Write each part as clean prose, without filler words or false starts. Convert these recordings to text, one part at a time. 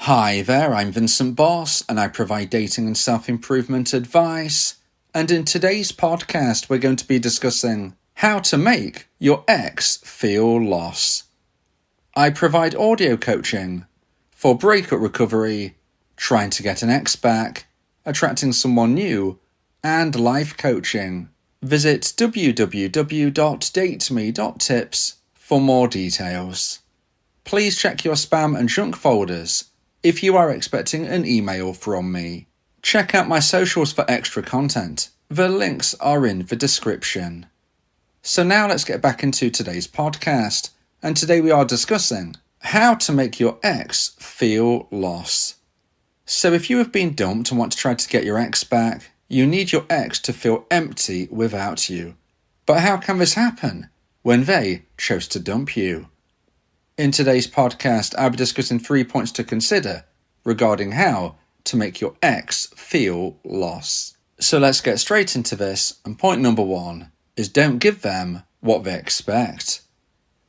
Hi there, I'm Vincent Bos, and I provide dating and self-improvement advice. And in today's podcast, we're going to be discussing how to make your ex feel lost. I provide audio coaching for breakup recovery, trying to get an ex back, attracting someone new, and life coaching. Visit www.dateme.tips for more details. Please check your spam and junk folders if you are expecting an email from me. Check out my socials for extra content. The links are in the description. So now let's get back into today's podcast. And today we are discussing how to make your ex feel lost. So if you have been dumped and want to try to get your ex back, you need your ex to feel empty without you. But how can this happen when they chose to dump you? In today's podcast, I'll be discussing 3 points to consider regarding how to make your ex feel lost. So let's get straight into this, and point number 1 is don't give them what they expect.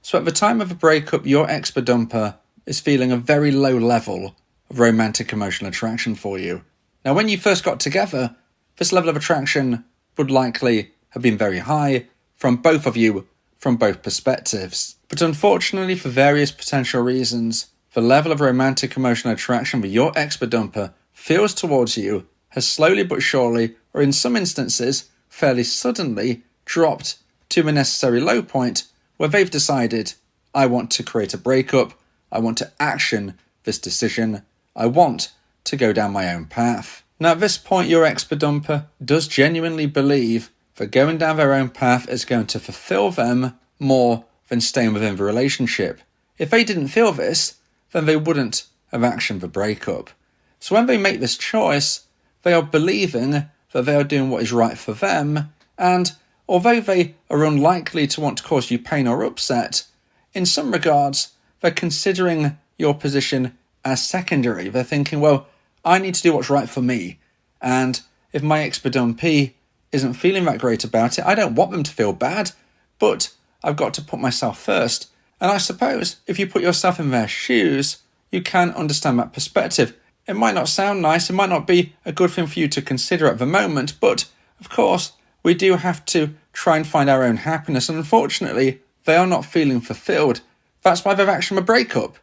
So at the time of a breakup, your ex-dumper is feeling a very low level of romantic emotional attraction for you. Now when you first got together, this level of attraction would likely have been very high from both of you, from both perspectives. But unfortunately, for various potential reasons, the level of romantic emotional attraction that your ex-dumper feels towards you has slowly but surely, or in some instances, fairly suddenly, dropped to a necessary low point where they've decided, I want to create a breakup, I want to action this decision, I want to go down my own path. Now at this point, your ex-dumper does genuinely believe that going down their own path is going to fulfill them more than staying within the relationship. If they didn't feel this, then they wouldn't have actioned the breakup. So when they make this choice, they are believing that they are doing what is right for them, and although they are unlikely to want to cause you pain or upset, in some regards, they're considering your position as secondary. They're thinking, well, I need to do what's right for me, and if my ex-dumpee isn't feeling that great about it, I don't want them to feel bad, but I've got to put myself first. And I suppose if you put yourself in their shoes, you can understand that perspective. It might not sound nice, it might not be a good thing for you to consider at the moment, but of course, we do have to try and find our own happiness, and unfortunately, they are not feeling fulfilled. That's why they've actioned a breakup.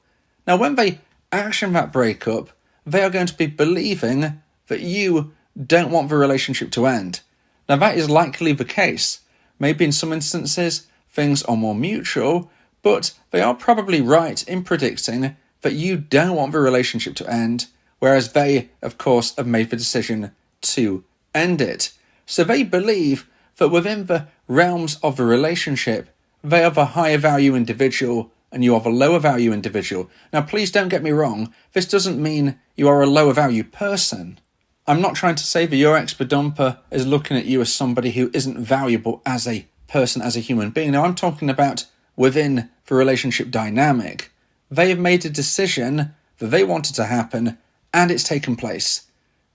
Now, when they action that breakup, they are going to be believing that you don't want the relationship to end. Now, that is likely the case. Maybe in some instances, things are more mutual, but they are probably right in predicting that you don't want the relationship to end, whereas they, of course, have made the decision to end it. So they believe that within the realms of the relationship, they are the higher value individual and you are the lower value individual. Now, please don't get me wrong. This doesn't mean you are a lower value person. I'm not trying to say that your ex-dumper is looking at you as somebody who isn't valuable as a person, as a human being. Now, I'm talking about within the relationship dynamic. They have made a decision that they wanted to happen, and it's taken place.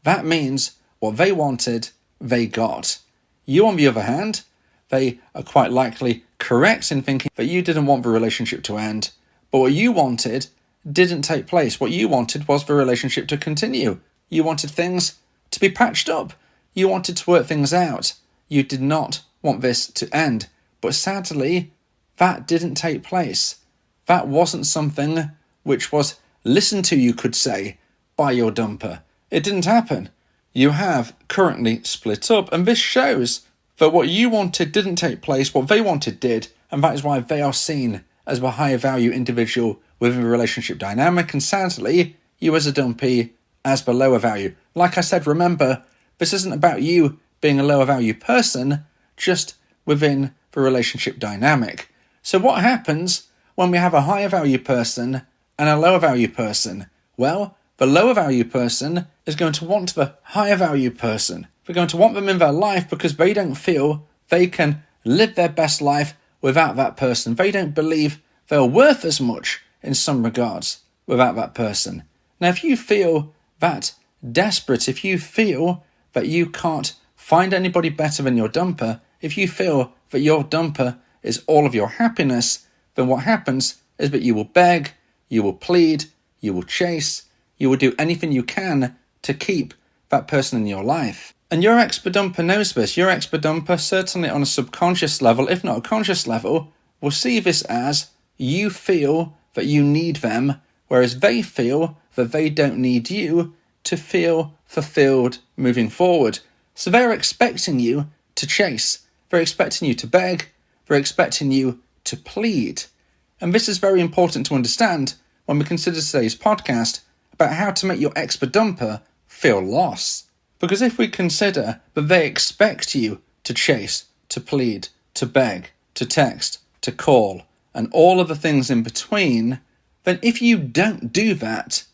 That means what they wanted, they got. You, on the other hand, they are quite likely correct in thinking that you didn't want the relationship to end, but what you wanted didn't take place. What you wanted was the relationship to continue. You wanted things to be patched up. You wanted to work things out. You did not want this to end. But sadly, that didn't take place. That wasn't something which was listened to, you could say, by your dumper. It didn't happen. You have currently split up, and this shows that what you wanted didn't take place, what they wanted did, and that is why they are seen as a higher value individual within the relationship dynamic, and sadly, you as a dumpee as the lower value. Like I said, remember, this isn't about you being a lower value person, just within the relationship dynamic. So what happens when we have a higher value person and a lower value person? Well, the lower value person is going to want the higher value person. They're going to want them in their life because they don't feel they can live their best life without that person. They don't believe they're worth as much in some regards without that person. Now, if you feel that desperate, if you feel that you can't find anybody better than your dumper, if you feel that your dumper is all of your happiness, then what happens is that you will beg, you will plead, you will chase, you will do anything you can to keep that person in your life. And your ex-bedumper knows this. Your ex-bedumper, certainly on a subconscious level, if not a conscious level, will see this as you feel that you need them, whereas they feel that they don't need you to feel fulfilled moving forward. So they're expecting you to chase. They're expecting you to beg. They're expecting you to plead. And this is very important to understand when we consider today's podcast about how to make your ex-bedumper feel lost. Because if we consider that they expect you to chase, to plead, to beg, to text, to call, and all of the things in between, then if you don't do that,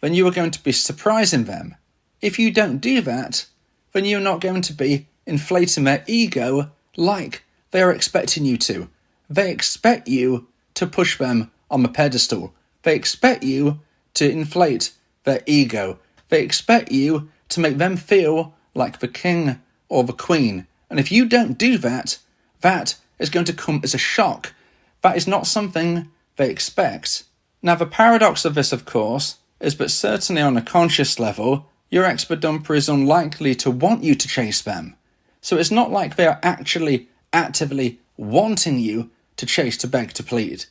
then you are going to be surprising them. If you don't do that, then you're not going to be inflating their ego like they are expecting you to. They expect you to push them on the pedestal. They expect you to inflate their ego. They expect you to make them feel like the king or the queen. And if you don't do that, that is going to come as a shock. That is not something they expect. Now, the paradox of this, of course, is that certainly on a conscious level, your ex-bedumper is unlikely to want you to chase them. So it's not like they are actually actively wanting you to chase, to beg, to plead.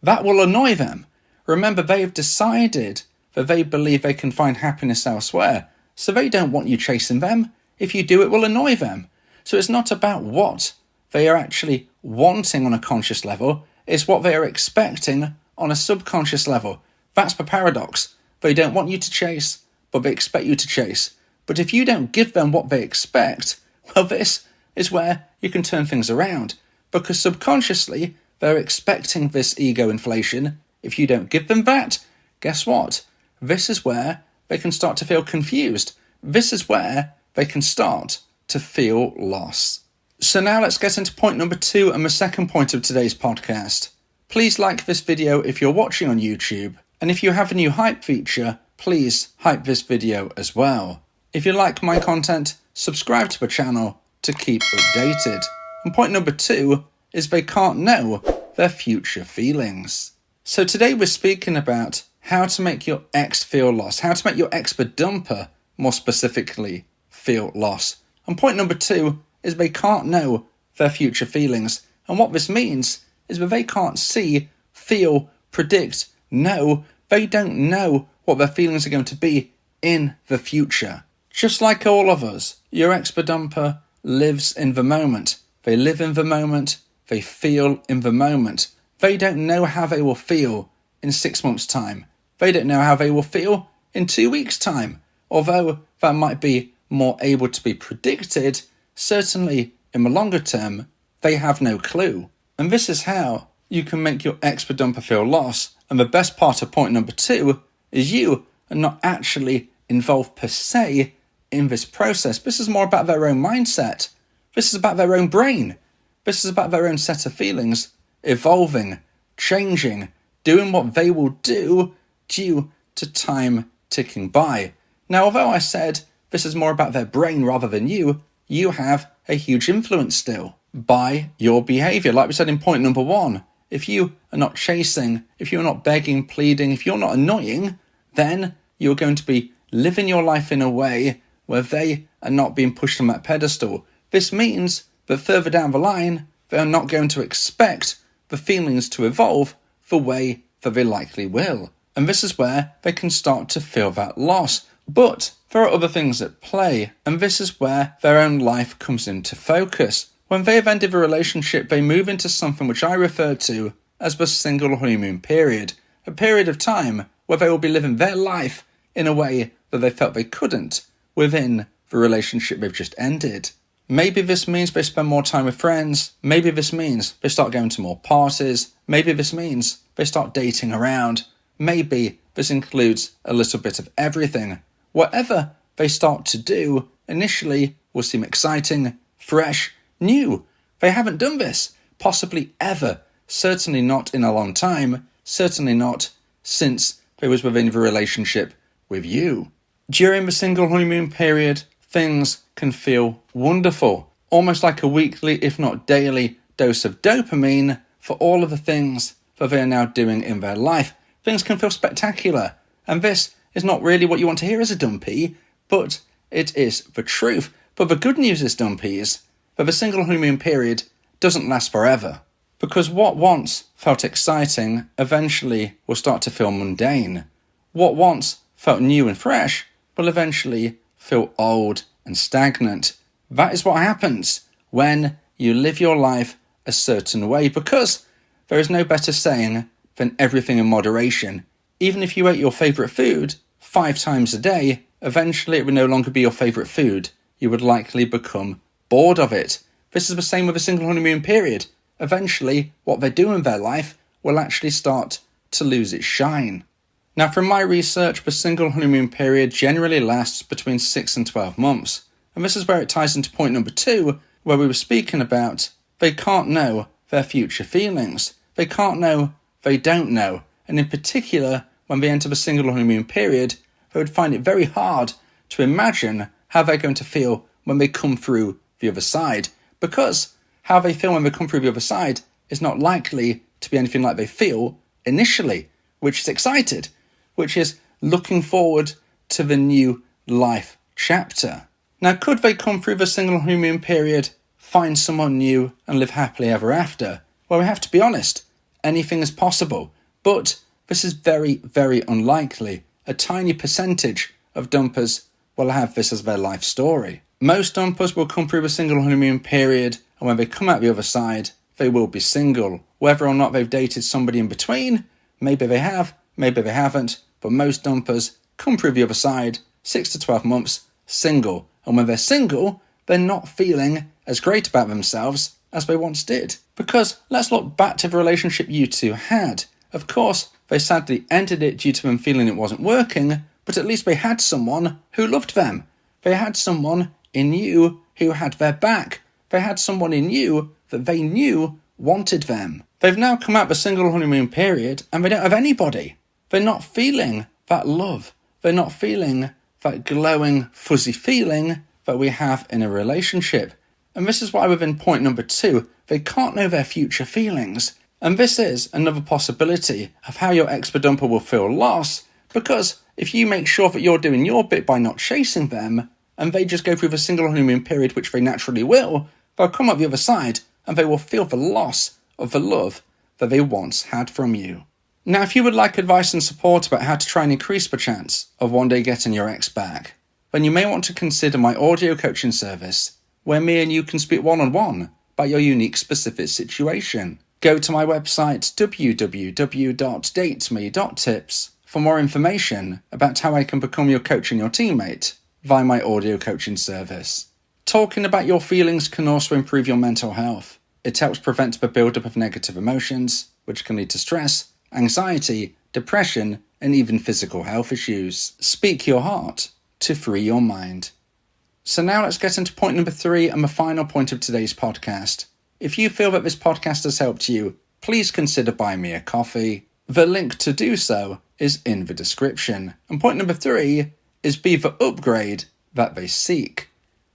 That will annoy them. Remember, they've decided that they believe they can find happiness elsewhere, so they don't want you chasing them. If you do, it will annoy them. So it's not about what they are actually wanting on a conscious level, it's what they are expecting on a subconscious level. That's the paradox. They don't want you to chase, but they expect you to chase. But if you don't give them what they expect, well, this is where you can turn things around. Because subconsciously, they're expecting this ego inflation. If you don't give them that, guess what? This is where they can start to feel confused. This is where they can start to feel lost. So now let's get into point number 2 and the second point of today's podcast. Please like this video if you're watching on YouTube. And if you have a new hype feature, please hype this video as well. If you like my content, subscribe to the channel to keep updated. And point number 2 is they can't know their future feelings. So today we're speaking about how to make your ex feel lost, how to make your ex-bedumper, more specifically, feel lost. And point number 2 is they can't know their future feelings. And what this means is that they can't see, feel, predict, know. They don't know what their feelings are going to be in the future. Just like all of us, your ex-bedumper lives in the moment. They live in the moment. They feel in the moment. They don't know how they will feel in 6 months' time. They don't know how they will feel in 2 weeks' time. Although that might be more able to be predicted, certainly in the longer term, they have no clue. And this is how you can make your ex-bedumper feel lost. And the best part of point number 2 is you are not actually involved per se in this process. This is more about their own mindset. This is about their own brain. This is about their own set of feelings, evolving, changing, doing what they will do due to time ticking by. Now, although I said this is more about their brain rather than you have a huge influence still by your behaviour. Like we said in point number 1, if you are not chasing, if you're not begging, pleading, if you're not annoying, then you're going to be living your life in a way where they are not being pushed on that pedestal. This means that further down the line, they are not going to expect the feelings to evolve the way that they likely will. And this is where they can start to feel that loss. But there are other things at play, and this is where their own life comes into focus. When they have ended a relationship, they move into something which I refer to as the single honeymoon period, a period of time where they will be living their life in a way that they felt they couldn't within the relationship they've just ended. Maybe this means they spend more time with friends. Maybe this means they start going to more parties. Maybe this means they start dating around. Maybe this includes a little bit of everything. Whatever they start to do initially will seem exciting, fresh, new. They haven't done this, possibly ever. Certainly not in a long time. Certainly not since they was within the relationship with you. During the single honeymoon period, things can feel wonderful, almost like a weekly, if not daily, dose of dopamine for all of the things that they are now doing in their life. Things can feel spectacular, and this is not really what you want to hear as a dumpee, but it is the truth. But the good news is, dumpees, that the single honeymoon period doesn't last forever. Because what once felt exciting eventually will start to feel mundane. What once felt new and fresh will eventually feel old and stagnant. That is what happens when you live your life a certain way, because there is no better saying than everything in moderation. Even if you ate your favourite food 5 times a day, eventually it would no longer be your favourite food. You would likely become bored of it. This is the same with a single honeymoon period. Eventually, what they do in their life will actually start to lose its shine. Now, from my research, the single honeymoon period generally lasts between 6 and 12 months. And this is where it ties into point number 2, where we were speaking about they can't know their future feelings. They can't know, they don't know. And in particular, when they enter the single honeymoon period, they would find it very hard to imagine how they're going to feel when they come through the other side. Because how they feel when they come through the other side is not likely to be anything like they feel initially, which is excited, which is looking forward to the new life chapter. Now, could they come through the single honeymoon period, find someone new and live happily ever after? Well, we have to be honest, anything is possible, but this is very, very unlikely. A tiny percentage of dumpers will have this as their life story. Most dumpers will come through a single honeymoon period, and when they come out the other side, they will be single. Whether or not they've dated somebody in between, maybe they have, maybe they haven't, but most dumpers come through the other side, 6 to 12 months, single. And when they're single, they're not feeling as great about themselves as they once did. Because let's look back to the relationship you two had. Of course, they sadly ended it due to them feeling it wasn't working, but at least they had someone who loved them. They had someone in you who had their back. They had someone in you that they knew wanted them. They've now come out the single honeymoon period and they don't have anybody. They're not feeling that love. They're not feeling that glowing, fuzzy feeling that we have in a relationship. And this is why within point number 2, they can't know their future feelings. And this is another possibility of how your ex-dumper will feel lost, because if you make sure that you're doing your bit by not chasing them, and they just go through the single honeymoon period, which they naturally will, they'll come up the other side and they will feel the loss of the love that they once had from you. Now, if you would like advice and support about how to try and increase the chance of one day getting your ex back, then you may want to consider my audio coaching service, where me and you can speak one-on-one about your unique specific situation. Go to my website www.dateme.tips for more information about how I can become your coach and your teammate via my audio coaching service. Talking about your feelings can also improve your mental health. It helps prevent the buildup of negative emotions, which can lead to stress, anxiety, depression, and even physical health issues. Speak your heart to free your mind. So now let's get into point number 3 and the final point of today's podcast. If you feel that this podcast has helped you, please consider buying me a coffee. The link to do so is in the description. And point number 3 is be the upgrade that they seek.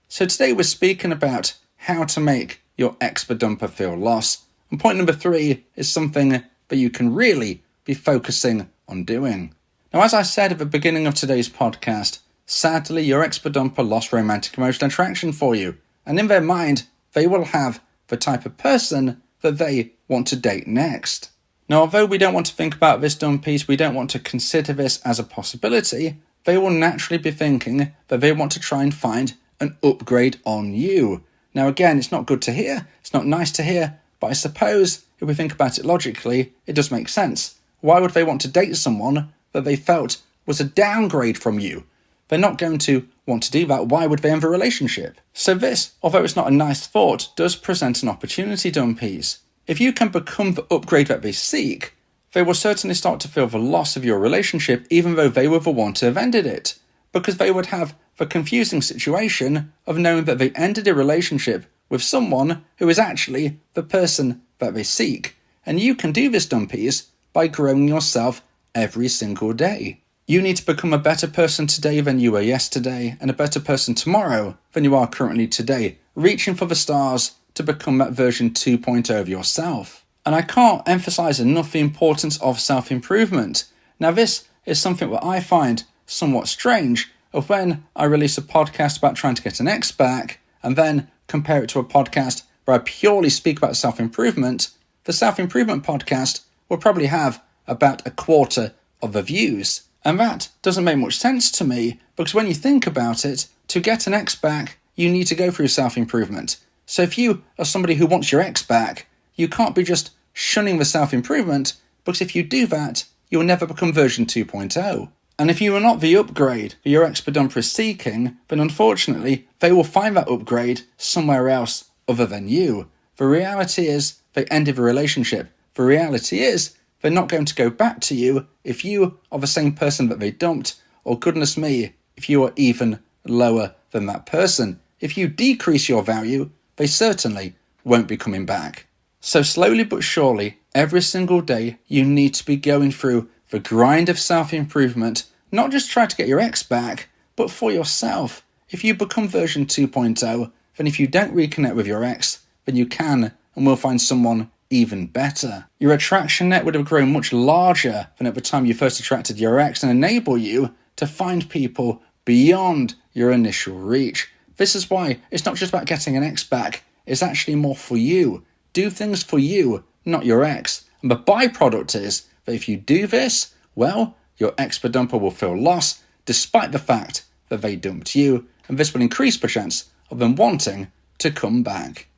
So today we're speaking about how to make your ex-dumper feel lost. And point number 3 is something that you can really be focusing on doing. Now, as I said at the beginning of today's podcast, sadly, your ex-dumper lost romantic emotional attraction for you. And in their mind, they will have the type of person that they want to date next. Now, although we don't want to think about this dumpees, we don't want to consider this as a possibility, they will naturally be thinking that they want to try and find an upgrade on you. Now, again, it's not good to hear, it's not nice to hear, but I suppose if we think about it logically, it does make sense. Why would they want to date someone that they felt was a downgrade from you? They're not going to want to do that. Why would they end a relationship? So this, although it's not a nice thought, does present an opportunity, dumpees. If you can become the upgrade that they seek, they will certainly start to feel the loss of your relationship, even though they were the one to have ended it. Because they would have the confusing situation of knowing that they ended a relationship with someone who is actually the person that they seek. And you can do this, dumpees, by growing yourself every single day. You need to become a better person today than you were yesterday, and a better person tomorrow than you are currently today, reaching for the stars to become that version 2.0 of yourself. And I can't emphasize enough the importance of self-improvement. Now, this is something that I find somewhat strange of when I release a podcast about trying to get an ex back and then compare it to a podcast where I purely speak about self-improvement. The self-improvement podcast will probably have about a quarter of the views. And that doesn't make much sense to me, because when you think about it, to get an ex back, you need to go through self-improvement. So if you are somebody who wants your ex back, you can't be just shunning the self-improvement, because if you do that, you'll never become version 2.0. And if you are not the upgrade that your ex-bedumper is seeking, then unfortunately, they will find that upgrade somewhere else other than you. The reality is, they ended the relationship. The reality is, they're not going to go back to you if you are the same person that they dumped, or goodness me, if you are even lower than that person. If you decrease your value, they certainly won't be coming back. So slowly but surely, every single day, you need to be going through the grind of self-improvement, not just try to get your ex back, but for yourself. If you become version 2.0, then if you don't reconnect with your ex, then you can and will find someone even better. Your attraction net would have grown much larger than at the time you first attracted your ex and enable you to find people beyond your initial reach. This is why it's not just about getting an ex back, it's actually more for you. Do things for you, not your ex. And the byproduct is that if you do this, well, your ex-bedumper will feel lost despite the fact that they dumped you, and this will increase the chance of them wanting to come back.